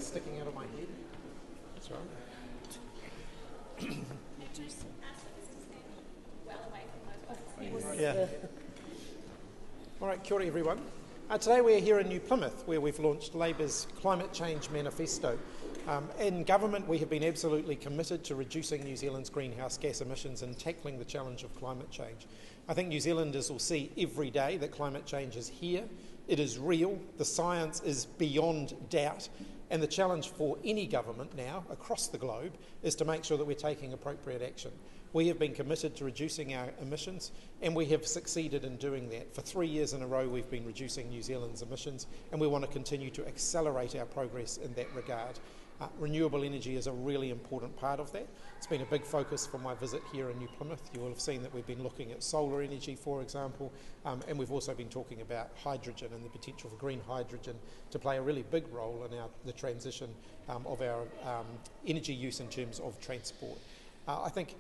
sticking out of my head. That's right. Yeah. All right, kia ora everyone. Today we're here in New Plymouth where we've launched Labour's Climate Change Manifesto. In government we have been absolutely committed to reducing New Zealand's greenhouse gas emissions and tackling the challenge of climate change. I think New Zealanders will see every day that climate change is here, it is real, the science is beyond doubt, and the challenge for any government now across the globe is to make sure that we're taking appropriate action. We have been committed to reducing our emissions and we have succeeded in doing that. For 3 years in a row we've been reducing New Zealand's emissions and we want to continue to accelerate our progress in that regard. Renewable energy is a really important part of that. It's been a big focus for my visit here in New Plymouth. You will have seen that we've been looking at solar energy, for example, and we've also been talking about hydrogen and the potential for green hydrogen to play a really big role in the transition of our energy use in terms of transport. I think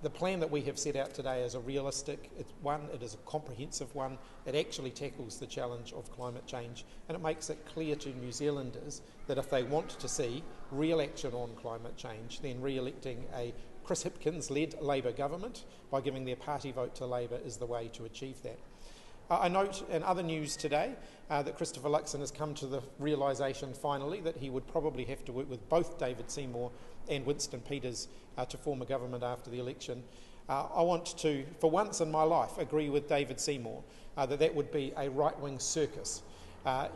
the plan that we have set out today is a realistic one, it is a comprehensive one, it actually tackles the challenge of climate change and it makes it clear to New Zealanders that if they want to see real action on climate change, then re-electing a Chris Hipkins-led Labour government by giving their party vote to Labour is the way to achieve that. I note in other news today that Christopher Luxon has come to the realisation finally that he would probably have to work with both David Seymour and Winston Peters to form a government after the election. I want to, for once in my life, agree with David Seymour that would be a right-wing circus.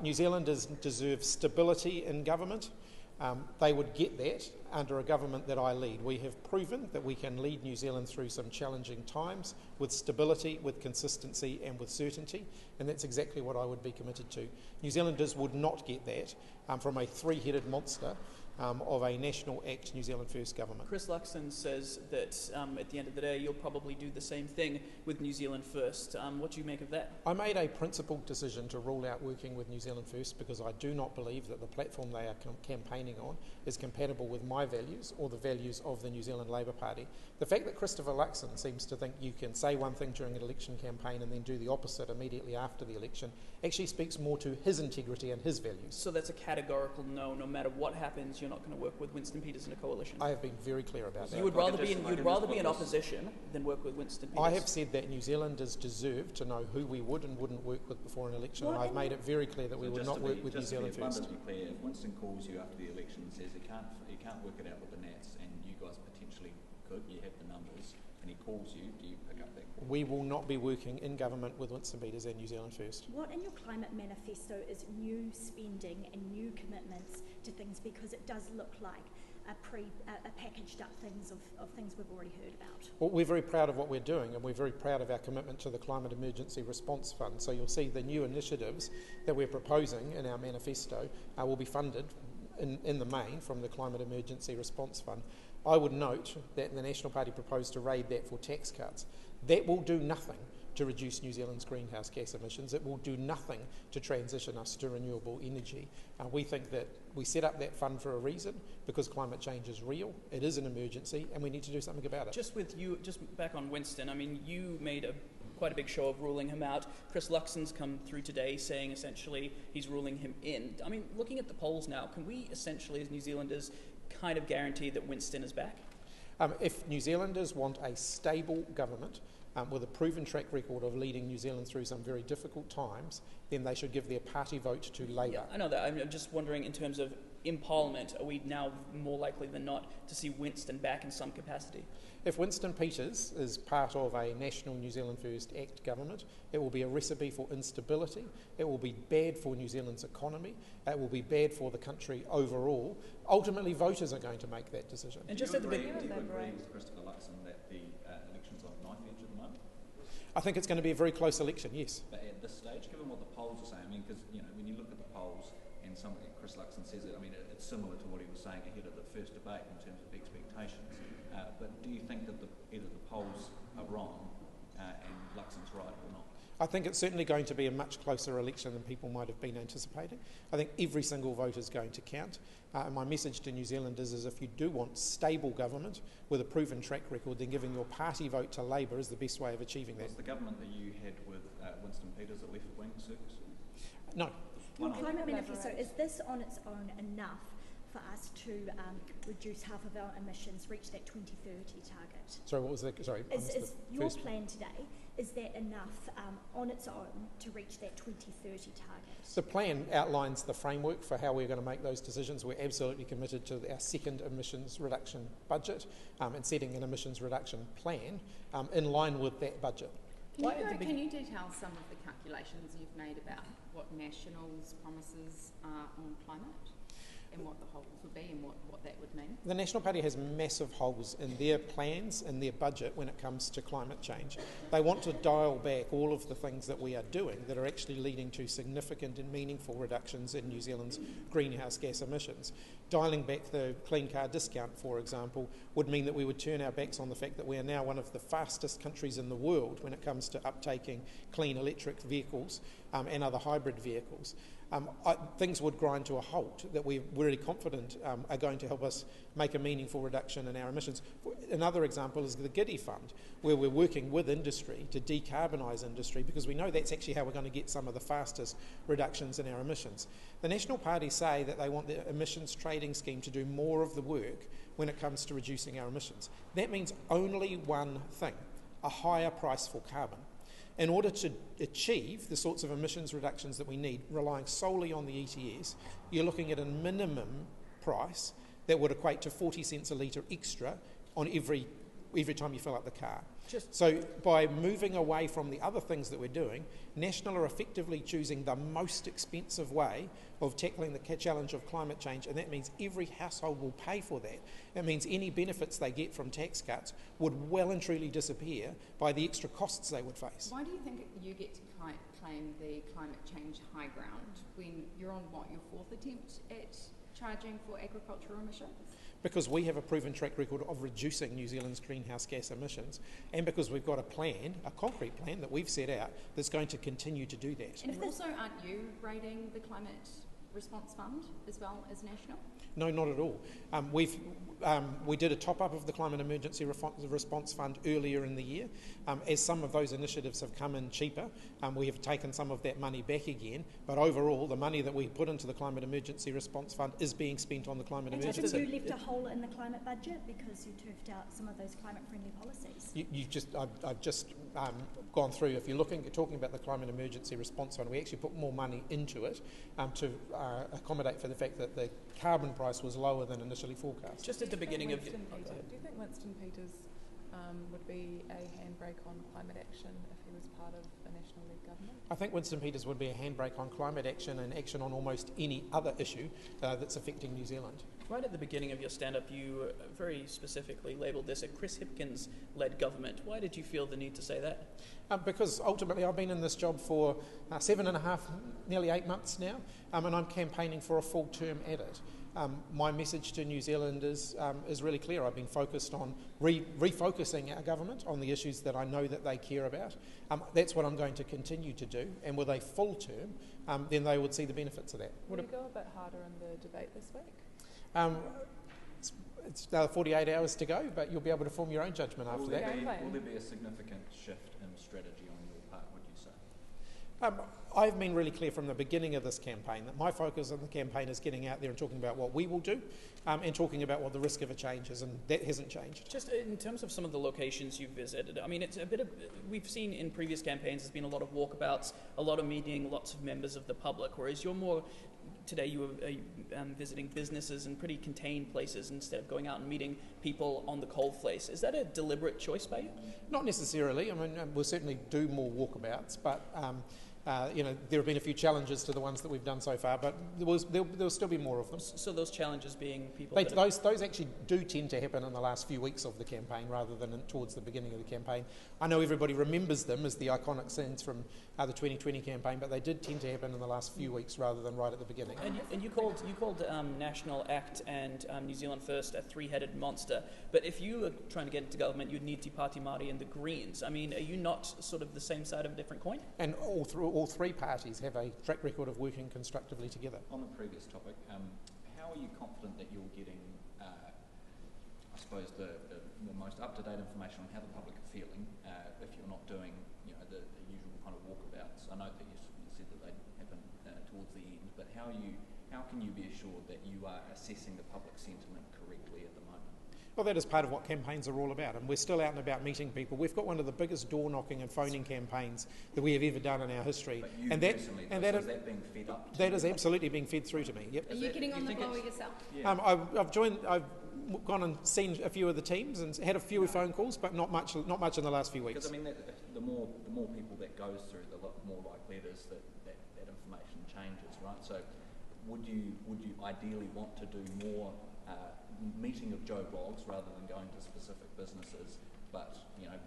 New Zealanders deserve stability in government. They would get that under a government that I lead. We have proven that we can lead New Zealand through some challenging times with stability, with consistency and with certainty, and that's exactly what I would be committed to. New Zealanders would not get that from a three-headed monster of a National Act New Zealand First government. Chris Luxon says that at the end of the day you'll probably do the same thing with New Zealand First. What do you make of that? I made a principled decision to rule out working with New Zealand First because I do not believe that the platform they are campaigning on is compatible with my values or the values of the New Zealand Labour Party. The fact that Christopher Luxon seems to think you can say one thing during an election campaign and then do the opposite immediately after the election actually speaks more to his integrity and his values. So that's a categorical no matter what happens, you're not going to work with Winston Peters in a coalition? I have been very clear about that. You would rather be in opposition than work with Winston Peters? I have said that New Zealanders deserve to know who we would and wouldn't work with before an election, and I've made it very clear that we would not work with New Zealand First. Just to be abundantly clear, if Winston calls you after the election and says he can't work it out with the Nats and you guys potentially could, you have the numbers, and he calls you, do you pick up that call? We will not be working in government with Winston Peters and New Zealand First. What in your climate manifesto is new spending and new commitments to things, because it does look like a packaged up things of things we've already heard about? Well, we're very proud of what we're doing and we're very proud of our commitment to the Climate Emergency Response Fund. So you'll see the new initiatives that we're proposing in our manifesto will be funded in the main from the Climate Emergency Response Fund. I would note that the National Party proposed to raid that for tax cuts. That will do nothing to reduce New Zealand's greenhouse gas emissions. It will do nothing to transition us to renewable energy. We think that we set up that fund for a reason, because climate change is real, it is an emergency, and we need to do something about it. Just back on Winston, I mean, you made quite a big show of ruling him out. Chris Luxon's come through today saying essentially he's ruling him in. I mean, looking at the polls now, can we essentially as New Zealanders kind of guarantee that Winston is back? If New Zealanders want a stable government with a proven track record of leading New Zealand through some very difficult times, then they should give their party vote to Labour. Yeah, I know that. I'm just wondering in terms of in Parliament, are we now more likely than not to see Winston back in some capacity? If Winston Peters is part of a National New Zealand First Act government, it will be a recipe for instability, it will be bad for New Zealand's economy, it will be bad for the country overall. Ultimately, voters are going to make that decision. And just at the beginning, do you agree with Christopher Luxon that the election's on knife edge at the moment? I think it's going to be a very close election, yes. But at this stage, given what the polls are saying, I mean, because when you look at the polls and Chris Luxon says it, I mean, it's similar to what he was saying ahead of the first debate in terms of expectations. But do you think that either the polls are wrong and Luxon's right or not? I think it's certainly going to be a much closer election than people might have been anticipating. I think every single vote is going to count. And my message to New Zealanders is if you do want stable government with a proven track record, then giving your party vote to Labour is the best way of achieving that. Was the government that you had with Winston Peters a left-wing circus? No. Your climate manifesto, is this on its own enough for us to reduce half of our emissions, reach that 2030 target. Sorry, what was that? Sorry, I missed Is the your first. plan today, is that enough on its own to reach that 2030 target? The plan outlines the framework for how we're going to make those decisions. We're absolutely committed to our second emissions reduction budget and setting an emissions reduction plan in line with that budget. Can you detail some of the calculations you've made about what National's promises are on climate and what the holes would be and what that would mean? The National Party has massive holes in their plans and their budget when it comes to climate change. They want to dial back all of the things that we are doing that are actually leading to significant and meaningful reductions in New Zealand's greenhouse gas emissions. Dialing back the clean car discount, for example, would mean that we would turn our backs on the fact that we are now one of the fastest countries in the world when it comes to uptaking clean electric vehicles and other hybrid vehicles. Things would grind to a halt that we're really confident are going to help us make a meaningful reduction in our emissions. Another example is the GIDI Fund, where we're working with industry to decarbonise industry because we know that's actually how we're going to get some of the fastest reductions in our emissions. The National Party say that they want the emissions trading scheme to do more of the work when it comes to reducing our emissions. That means only one thing, a higher price for carbon. In order to achieve the sorts of emissions reductions that we need, relying solely on the ETS, you're looking at a minimum price that would equate to 40 cents a litre extra on every time you fill up the car. So by moving away from the other things that we're doing, National are effectively choosing the most expensive way of tackling the challenge of climate change, and that means every household will pay for that. It means any benefits they get from tax cuts would well and truly disappear by the extra costs they would face. Why do you think you get to claim the climate change high ground when you're on, your fourth attempt at charging for agricultural emissions? Because we have a proven track record of reducing New Zealand's greenhouse gas emissions, and because we've got a plan, a concrete plan that we've set out that's going to continue to do that. And also, aren't you rating the Climate Response Fund as well as National? No, not at all. We did a top-up of the Climate Emergency Response Fund earlier in the year. As some of those initiatives have come in cheaper, we have taken some of that money back again, but overall the money that we put into the Climate Emergency Response Fund is being spent on the climate emergency. And have you left a hole in the climate budget because you turfed out some of those climate-friendly policies? I've just gone through, if you're talking about the Climate Emergency Response Fund, we actually put more money into it to accommodate for the fact that the carbon price was lower than initially forecast. Just at the beginning of... Do you think Winston Peters would be a handbrake on climate action if he was part of a national-led government? I think Winston Peters would be a handbrake on climate action and action on almost any other issue that's affecting New Zealand. Right at the beginning of your stand-up, you very specifically labelled this a Chris Hipkins-led government. Why did you feel the need to say that? Because ultimately I've been in this job for 7.5, nearly 8 months now, and I'm campaigning for a full term at it. My message to New Zealand is really clear. I've been focused on refocusing our government on the issues that I know that they care about. That's what I'm going to continue to do, and with a full term, then they would see the benefits of that. Will you go a bit harder in the debate this week? It's another 48 hours to go, but you'll be able to form your own judgment after that. Will there be a significant shift in strategy on your part, would you say? I've been really clear from the beginning of this campaign that my focus on the campaign is getting out there and talking about what we will do and talking about what the risk of a change is, and that hasn't changed. Just in terms of some of the locations you've visited, I mean, it's a bit of, we've seen in previous campaigns there's been a lot of walkabouts, a lot of meeting lots of members of the public, whereas you're more, today you were visiting businesses in pretty contained places instead of going out and meeting people on the coalface. Is that a deliberate choice by you? Not necessarily. I mean, we'll certainly do more walkabouts, but there have been a few challenges to the ones that we've done so far, but there'll still be more of them. So those challenges being people... Those actually do tend to happen in the last few weeks of the campaign rather than towards the beginning of the campaign. I know everybody remembers them as the iconic scenes from the 2020 campaign, but they did tend to happen in the last few weeks rather than right at the beginning. And you called National Act and New Zealand First a three-headed monster, but if you were trying to get into government, you'd need Te Pāti Māori and the Greens. I mean, are you not sort of the same side of a different coin? And all three parties have a track record of working constructively together. On the previous topic, how are you confident that you're getting, I suppose, the most up-to-date information on how the public are feeling if you're not doing, the usual kind of walkabouts? I know that you said that they happen towards the end, but how can can you be assured that you are assessing the public sentiment correctly at the moment? Well, that is part of what campaigns are all about, and we're still out and about meeting people. We've got one of the biggest door knocking and phoning campaigns that we have ever done in our history. But you and personally, is that being fed up to that you? is absolutely being fed through to me. Yep. Are you getting on the blower yourself? Yeah. I've gone and seen a few of the teams and had a few phone calls, but not much in the last few weeks. Because I mean, the more people that goes through, the more likely it is that information changes, right? So, would you ideally want to do more meeting of Joe Blogs rather than going to specific businesses, but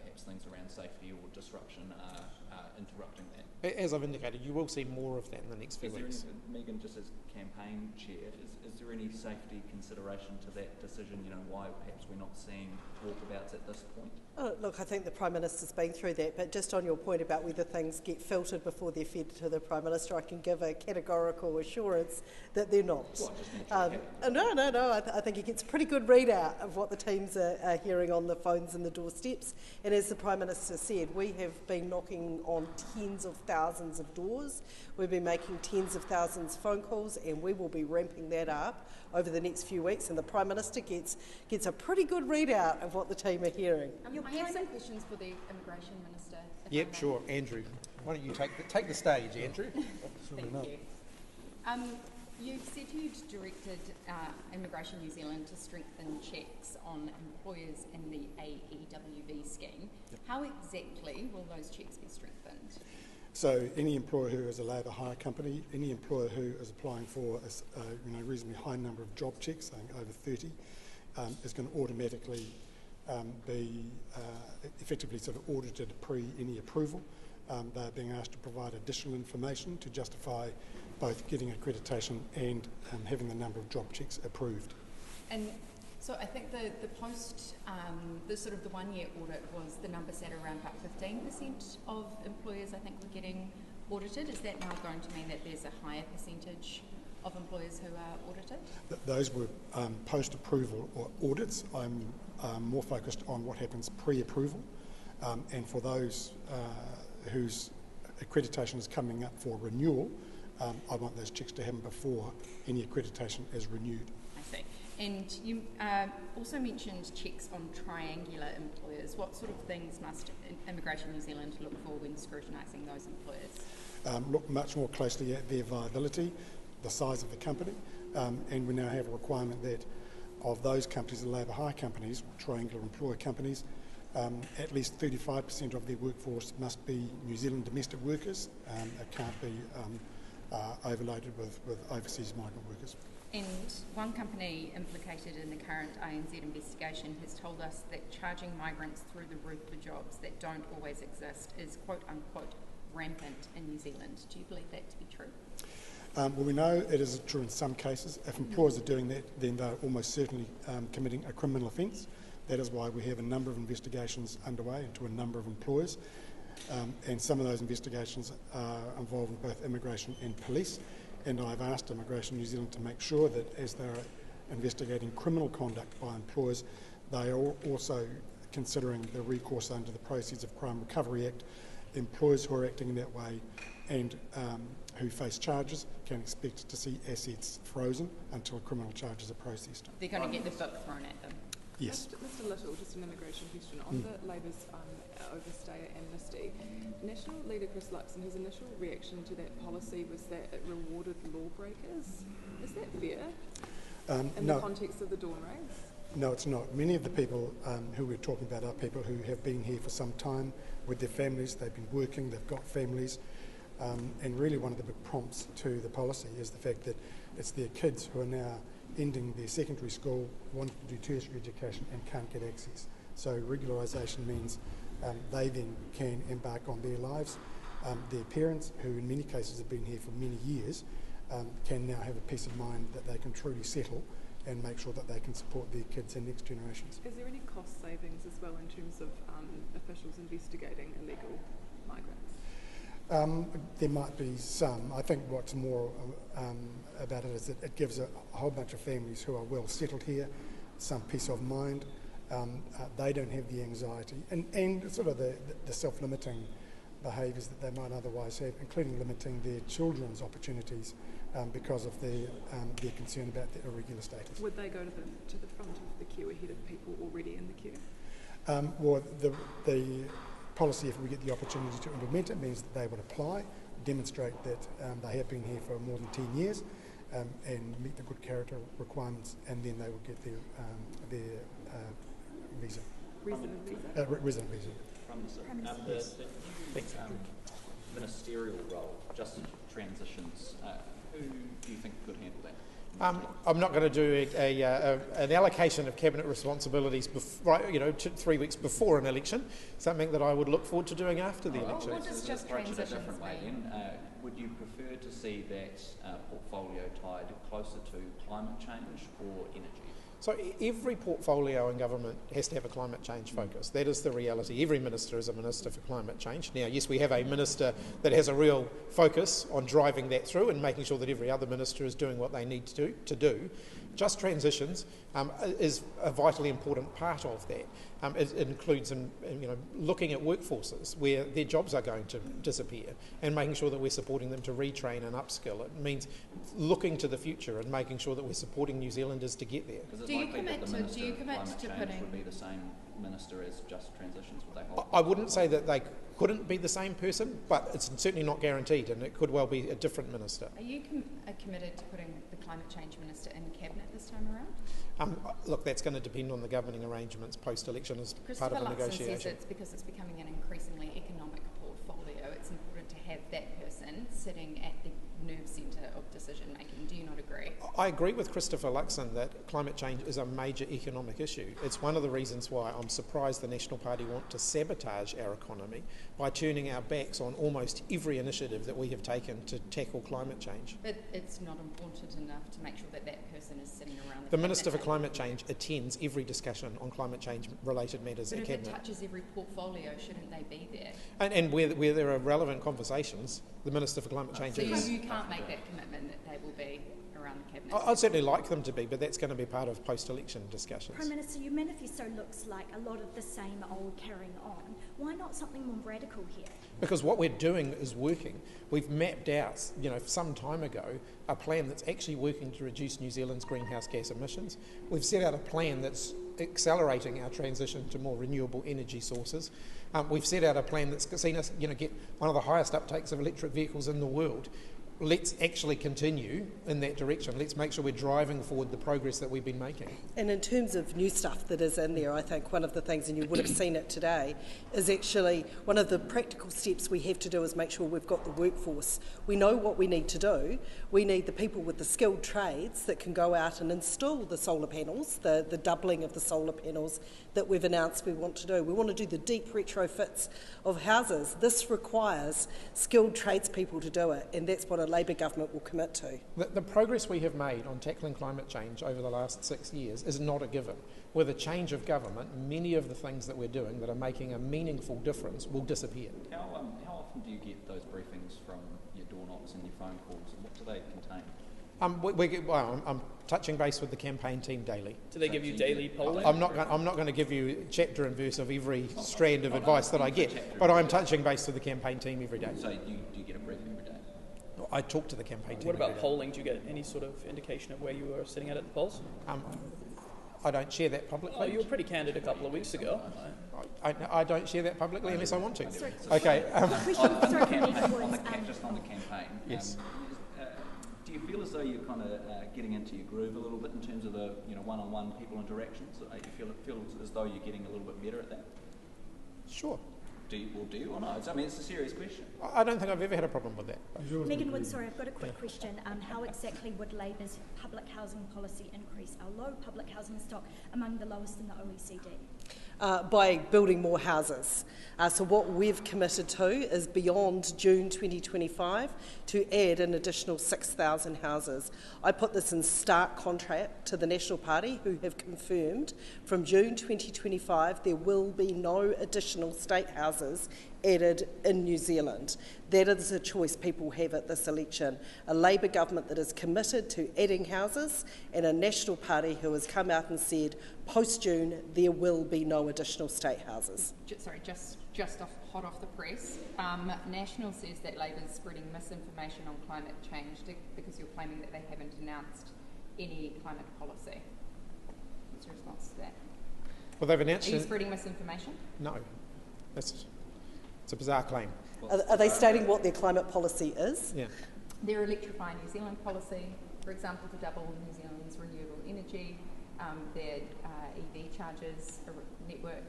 perhaps things around safety or disruption are interrupting that? As I've indicated, you will see more of that in the next few weeks. Megan, just as campaign chair, is there any safety consideration to that decision? Why perhaps we're not seeing walkabouts at this point? Oh, look, I think the Prime Minister's been through that, but just on your point about whether things get filtered before they're fed to the Prime Minister, I can give a categorical assurance that they're not. No, I think he gets a pretty good readout of what the teams are hearing on the phones and the doorsteps. And as the Prime Minister said, we have been knocking on tens of thousands of doors. We've been making tens of thousands of phone calls, and we will be ramping that up over the next few weeks. And the Prime Minister gets a pretty good readout of what the team are hearing. I have some questions for the Immigration Minister. Yep, sure. Andrew, why don't you take the stage, Andrew? Thank you. You've said you'd directed Immigration New Zealand to strengthen checks on employers in the AEWV scheme. Yep. How exactly will those checks be strengthened? So any employer who is a labour hire company, any employer who is applying for a reasonably high number of job checks, saying over 30, is going to automatically be effectively sort of audited pre any approval. They're being asked to provide additional information to justify both getting accreditation and having the number of job checks approved. And so I think the post, the sort of the 1 year audit was the number sat around about 15% of employers I think were getting audited. Is that now going to mean that there's a higher percentage of employers who are audited? Those were post-approval audits. I'm more focused on what happens pre-approval, and for those whose accreditation is coming up for renewal, I want those checks to happen before any accreditation is renewed. I see. And you also mentioned checks on triangular employers. What sort of things must Immigration New Zealand look for when scrutinising those employers? Look much more closely at their viability, the size of the company, and we now have a requirement that of those companies, the labour hire companies, triangular employer companies, at least 35% of their workforce must be New Zealand domestic workers. It can't be overloaded with overseas migrant workers. And one company implicated in the current ANZ investigation has told us that charging migrants through the roof for jobs that don't always exist is quote unquote rampant in New Zealand. Do you believe that to be true? Well, we know it is true in some cases. If employers are doing that, then they're almost certainly committing a criminal offence. That is why we have a number of investigations underway into a number of employers. And some of those investigations are involving both immigration and police. And I've asked Immigration New Zealand to make sure that as they're investigating criminal conduct by employers, they are also considering the recourse under the Proceeds of Crime Recovery Act. Employers who are acting in that way and who face charges can expect to see assets frozen until criminal charges are processed. They're going to get the book thrown at them. Yes. Mr. Little, just an immigration question. On the Labour's overstay amnesty, National Leader Chris Luxon, his initial reaction to that policy was that it rewarded lawbreakers. Is that fair in the context of the Dawn raids? No, it's not. Many of the people who we're talking about are people who have been here for some time with their families. They've been working, they've got families. And really one of the big prompts to the policy is the fact that it's their kids who are now ending their secondary school, wanting to do tertiary education and can't get access. So regularisation means they then can embark on their lives. Their parents, who in many cases have been here for many years, can now have a peace of mind that they can truly settle and make sure that they can support their kids and next generations. Is there any cost savings as well in terms of officials investigating illegal migrants? There might be some. I think what's more about it is that it gives a whole bunch of families who are well settled here some peace of mind. They don't have the anxiety and sort of the self-limiting behaviours that they might otherwise have, including limiting their children's opportunities because of their concern about their irregular status. Would they go to the front of the queue ahead of people already in the queue? Well, the policy, if we get the opportunity to implement it, means that they would apply, demonstrate that they have been here for more than 10 years and meet the good character requirements, and then they will get their visa. Resident visa? Resident visa. The ministerial role, just transitions, who do you think could handle that? I'm not going to do an allocation of cabinet responsibilities 3 weeks before an election, something that I would look forward to doing after the election. What does just transitions mean? Would you prefer to see that portfolio tied closer to climate change or energy? So every portfolio in government has to have a climate change focus. That is the reality. Every minister is a minister for climate change. Now, yes, we have a minister that has a real focus on driving that through and making sure that every other minister is doing what they need to do. Just transitions is a vitally important part of that. It includes looking at workforces where their jobs are going to disappear and making sure that we're supporting them to retrain and upskill. It means looking to the future and making sure that we're supporting New Zealanders to get there. Do you commit to putting... would be the same minister as Just Transitions? Would they hold? I wouldn't say that they couldn't be the same person, but it's certainly not guaranteed, and it could well be a different minister. Are you committed to putting the climate change minister in cabinet this time around? Look, that's going to depend on the governing arrangements post-election as part of the negotiation. Christopher Luxon says it's because it's becoming an increasingly economic portfolio. It's important to have that person sitting at the nerve centre of decision making. Do you not agree? I agree with Christopher Luxon that climate change is a major economic issue. It's one of the reasons why I'm surprised the National Party want to sabotage our economy by turning our backs on almost every initiative that we have taken to tackle climate change. But it's not important enough to make sure that that person is sitting around the Minister for Climate Change attends every discussion on climate change related matters at Cabinet. But if it touches every portfolio, shouldn't they be there? And where there are relevant conversations, the Minister for Climate Change is... So you can't make that commitment that they will be around the Cabinet? I'd certainly like them to be, but that's going to be part of post-election discussions. Prime Minister, your manifesto looks like a lot of the same old carrying on. Why not something more radical here? Because what we're doing is working. We've mapped out, some time ago, a plan that's actually working to reduce New Zealand's greenhouse gas emissions. We've set out a plan that's accelerating our transition to more renewable energy sources. We've set out a plan that's seen us, get one of the highest uptakes of electric vehicles in the world. Let's actually continue in that direction. Let's make sure we're driving forward the progress that we've been making. And in terms of new stuff that is in there, I think one of the things, and you would have seen it today, is actually one of the practical steps we have to do is make sure we've got the workforce. We know what we need to do. We need the people with the skilled trades that can go out and install the solar panels, the doubling of the solar panels that we've announced we want to do. We want to do the deep retrofits of houses. This requires skilled tradespeople to do it, and that's what a Labour government will commit to. The progress we have made on tackling climate change over the last 6 years is not a given. With a change of government, many of the things that we're doing that are making a meaningful difference will disappear. How often do you get those briefings from your door knocks and your phone calls, and what do they contain? I'm touching base with the campaign team daily. Do they give you daily polling? I'm not going to give you chapter and verse of every strand of advice that I get, but I'm touching base with the campaign team every day. So do you get a briefing every day? I talk to the campaign team. What about every day. polling? Do you get any sort of indication of where you were sitting at the polls? I don't share that publicly. Oh, you were pretty candid a couple of weeks ago. I don't share that publicly unless I want to. Sorry. Okay. Question on the campaign. Yes. Do you feel as though you're kind of getting into your groove a little bit in terms of the one-on-one people interactions? You feel as though you're getting a little bit better at that? Sure. Do you or not? I mean, it's a serious question. I don't think I've ever had a problem with that. Megan Wood, sorry, I've got a quick question. How exactly would Labour's public housing policy increase our low public housing stock among the lowest in the OECD? By building more houses. So what we've committed to is beyond June 2025 to add an additional 6,000 houses. I put this in stark contrast to the National Party, who have confirmed from June 2025 there will be no additional state houses added in New Zealand. That is a choice people have at this election. A Labour government that is committed to adding houses, and a National Party who has come out and said post-June there will be no additional state houses. Just hot off the press, National says that Labor is spreading misinformation on climate change because you're claiming that they haven't announced any climate policy. What's your response to that? Well, they've announced... Are you spreading misinformation? No. It's a bizarre claim. Are they stating what their climate policy is? Yeah. Their Electrify New Zealand policy, for example, to double New Zealand's renewable energy, their EV chargers network.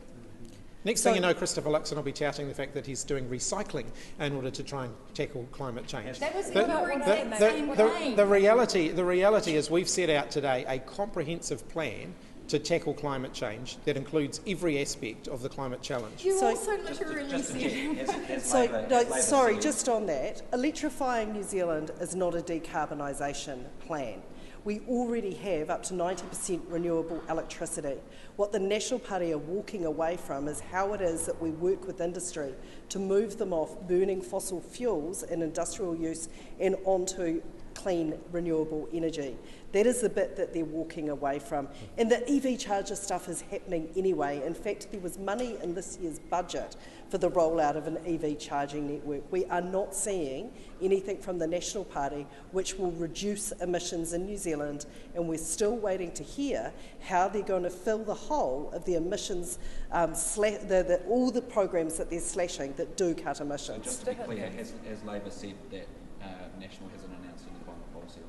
Next thing you know, Christopher Luxon will be touting the fact that he's doing recycling in order to try and tackle climate change. That was the same claim. The reality is we've set out today a comprehensive plan to tackle climate change that includes every aspect of the climate challenge. You also literally said... just on that, electrifying New Zealand is not a decarbonisation plan. We already have up to 90% renewable electricity. What the National Party are walking away from is how it is that we work with industry to move them off burning fossil fuels and industrial use and onto clean renewable energy. That is the bit that they're walking away from. And the EV charger stuff is happening anyway. In fact, there was money in this year's budget for the rollout of an EV charging network. We are not seeing anything from the National Party which will reduce emissions in New Zealand, and we're still waiting to hear how they're going to fill the hole of the emissions, all the programs that they're slashing that do cut emissions. So just to be clear, has Labor said that National hasn't announced any climate policy?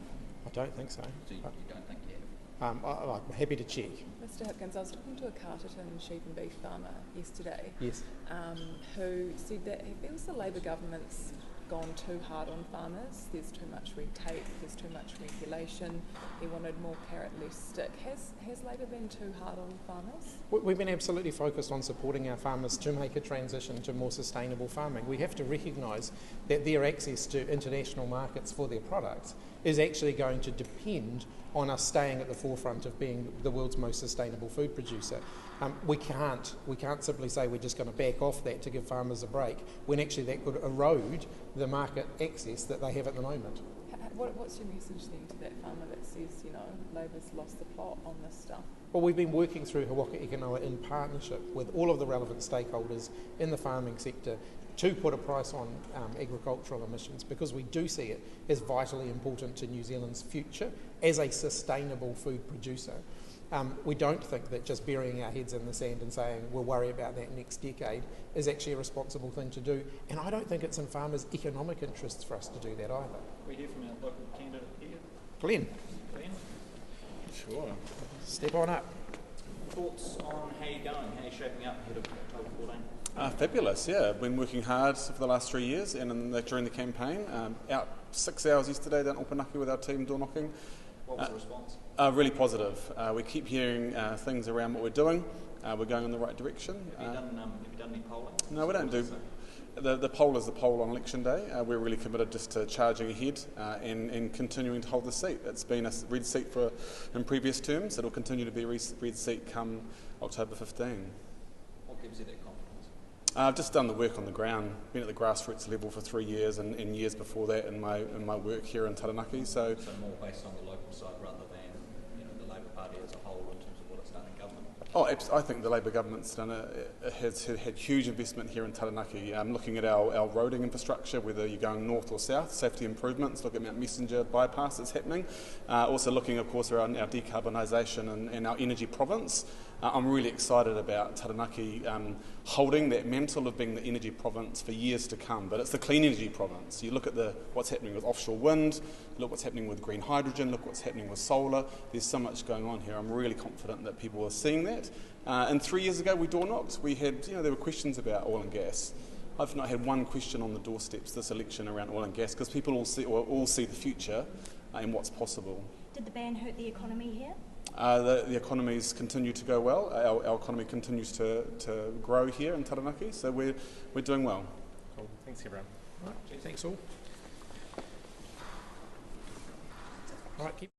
I don't think so. So you don't think you have? I'm happy to check. Mr Hipkins, I was talking to a Carterton sheep and beef farmer yesterday, Yes. who said that he feels the Labor government's gone too hard on farmers. There's too much red tape, there's too much regulation. He wanted more carrot, less stick. Has Labor been too hard on farmers? We've been absolutely focused on supporting our farmers to make a transition to more sustainable farming. We have to recognise that their access to international markets for their products is actually going to depend on us staying at the forefront of being the world's most sustainable food producer. We can't simply say we're just going to back off that to give farmers a break, when actually that could erode the market access that they have at the moment. What's your message then to that farmer that says, Labor's lost the plot on this stuff? Well, we've been working through Hawaka Ikanoa in partnership with all of the relevant stakeholders in the farming sector to put a price on agricultural emissions, because we do see it as vitally important to New Zealand's future as a sustainable food producer. We don't think that just burying our heads in the sand and saying we'll worry about that next decade is actually a responsible thing to do, and I don't think it's in farmers' economic interests for us to do that either. We hear from our local candidate here. Glenn. Sure. Step on up. Thoughts on how you're going? How are you shaping up ahead of October 14? Fabulous, yeah. I've been working hard for the last 3 years and during the campaign. Out 6 hours yesterday down Opanaki with our team door knocking. What was the response? Really positive. We keep hearing things around what we're doing. We're going in the right direction. Have you done any polling? No, we don't do. The poll is the poll on election day. We're really committed just to charging ahead and continuing to hold the seat. It's been a red seat in previous terms. It'll continue to be a red seat come October 15. What gives you that confidence? I've just done the work on the ground, been at the grassroots level for 3 years and years before that in my work here in Taranaki. So more based on the local side rather than the Labor Party as a whole in terms of what it's done in government? I think the Labor government's has had huge investment here in Taranaki. Looking at our roading infrastructure, whether you're going north or south, safety improvements, look at Mount Messenger bypass that's happening. Also looking, of course, around our decarbonisation and our energy province. I'm really excited about Taranaki holding that mantle of being the energy province for years to come, but it's the clean energy province. You look at what's happening with offshore wind, look what's happening with green hydrogen, look what's happening with solar. There's so much going on here. I'm really confident that people are seeing that. And 3 years ago we door knocked. We had, there were questions about oil and gas. I've not had one question on the doorsteps this election around oil and gas because people all see the future and what's possible. Did the ban hurt the economy here? The economies continue to go well. Our economy continues to grow here in Taranaki, so we're doing well. Cool. Thanks, everyone. All right. Thanks all. All right. Keep